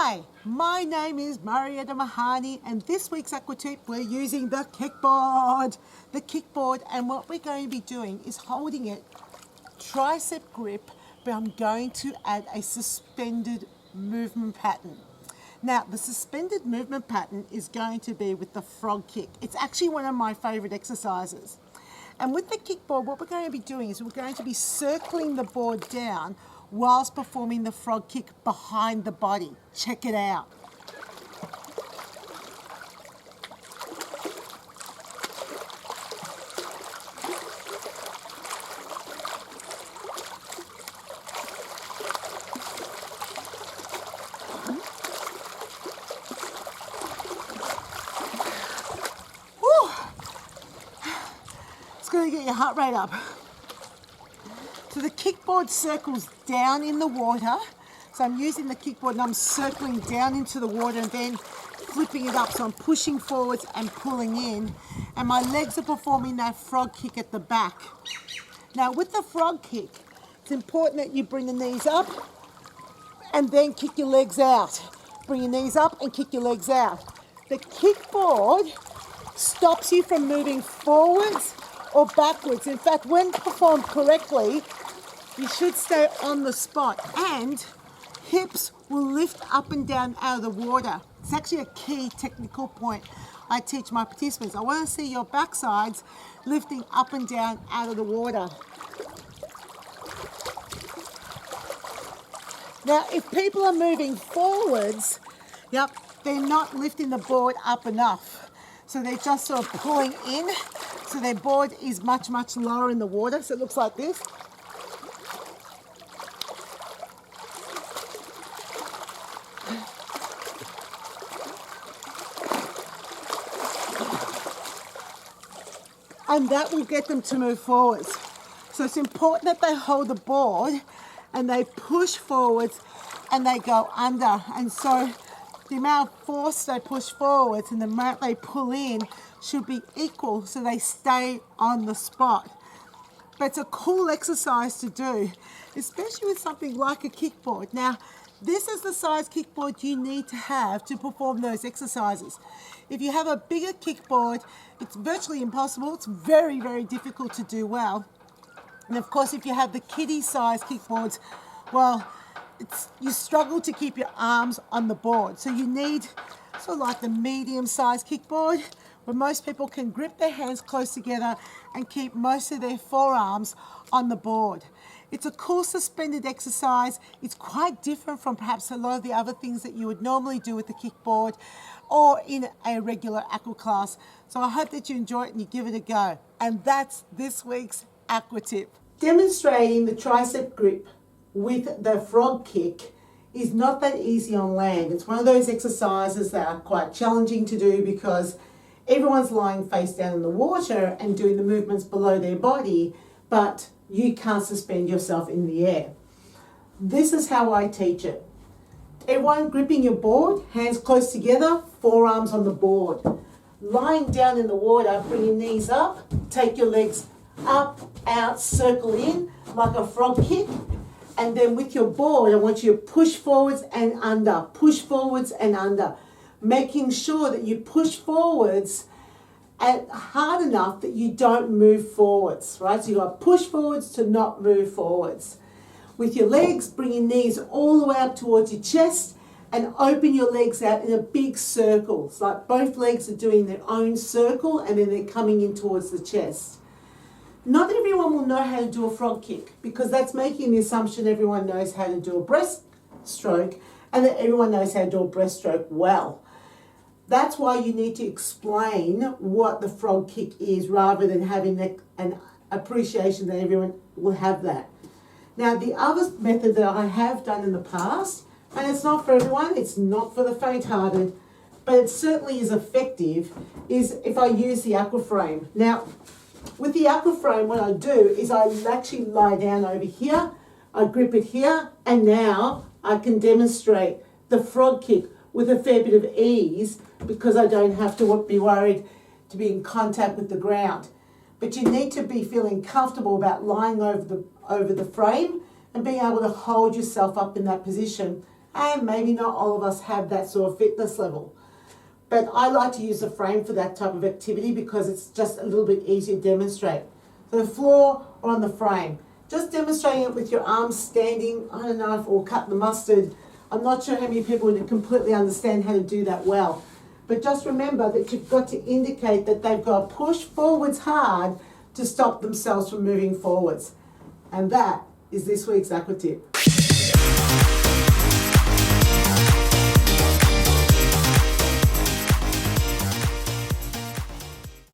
Hi, my name is Marietta Mahani, and this week's Aqua tip we're using the kickboard. And what we're going to be doing is holding it tricep grip, but I'm going to add a suspended movement pattern. Now, the suspended movement pattern is going to be with the frog kick. It's actually one of my favorite exercises. And with the kickboard, what we're going to be doing is we're going to be circling the board down whilst performing the frog kick behind the body. Check it out. Whew. It's going to get your heart rate up. So the kickboard circles down in the water. So I'm using the kickboard and I'm circling down into the water and then flipping it up. So I'm pushing forwards and pulling in. And my legs are performing that frog kick at the back. Now with the frog kick, it's important that you bring the knees up and then kick your legs out. Bring your knees up and kick your legs out. The kickboard stops you from moving forwards or backwards. In fact, when performed correctly, you should stay on the spot and hips will lift up and down out of the water. It's actually a key technical point I teach my participants. I want to see your backsides lifting up and down out of the water. Now, if people are moving forwards, they're not lifting the board up enough. So they're just sort of pulling in. So their board is much, much lower in the water. So it looks like this. And that will get them to move forwards. So it's important that they hold the board and they push forwards and they go under. And so the amount of force they push forwards and the amount they pull in should be equal so they stay on the spot. But it's a cool exercise to do, especially with something like a kickboard. Now, this is the size kickboard you need to have to perform those exercises. If you have a bigger kickboard, it's virtually impossible. It's very, very difficult to do well. And of course, if you have the kiddie size kickboards, well, you struggle to keep your arms on the board. So you need sort of like the medium size kickboard, where most people can grip their hands close together and keep most of their forearms on the board. It's a cool suspended exercise. It's quite different from perhaps a lot of the other things that you would normally do with the kickboard or in a regular aqua class. So I hope that you enjoy it and you give it a go. And that's this week's aqua tip. Demonstrating the tricep grip with the frog kick is not that easy on land. It's one of those exercises that are quite challenging to do because everyone's lying face down in the water and doing the movements below their body, but you can't suspend yourself in the air. This is how I teach it. Everyone gripping your board, hands close together, forearms on the board. Lying down in the water, bring your knees up, take your legs up, out, circle in like a frog kick. And then with your board, I want you to push forwards and under, making sure that you push forwards hard enough that you don't move forwards, right? So you got to push forwards to not move forwards. With your legs, bring your knees all the way up towards your chest and open your legs out in a big circle. It's like both legs are doing their own circle and then they're coming in towards the chest. Not everyone will know how to do a frog kick because that's making the assumption everyone knows how to do a breaststroke and that everyone knows how to do a breaststroke well. That's why you need to explain what the frog kick is rather than having an appreciation that everyone will have that. Now, the other method that I have done in the past, and it's not for everyone, it's not for the faint-hearted, but it certainly is effective, is if I use the aqua frame. Now, with the aqua frame, what I do is I actually lie down over here, I grip it here, and now I can demonstrate the frog kick with a fair bit of ease because I don't have to be worried to be in contact with the ground. But you need to be feeling comfortable about lying over the frame and being able to hold yourself up in that position And maybe not all of us have that sort of fitness level. But I like to use the frame for that type of activity because it's just a little bit easier to demonstrate. So the floor or on the frame. Just demonstrating it with your arms standing, I don't know if it will cut the mustard. I'm not sure how many people would completely understand how to do that well. But just remember that you've got to indicate that they've got to push forwards hard to stop themselves from moving forwards. And that is this week's Aqua tip.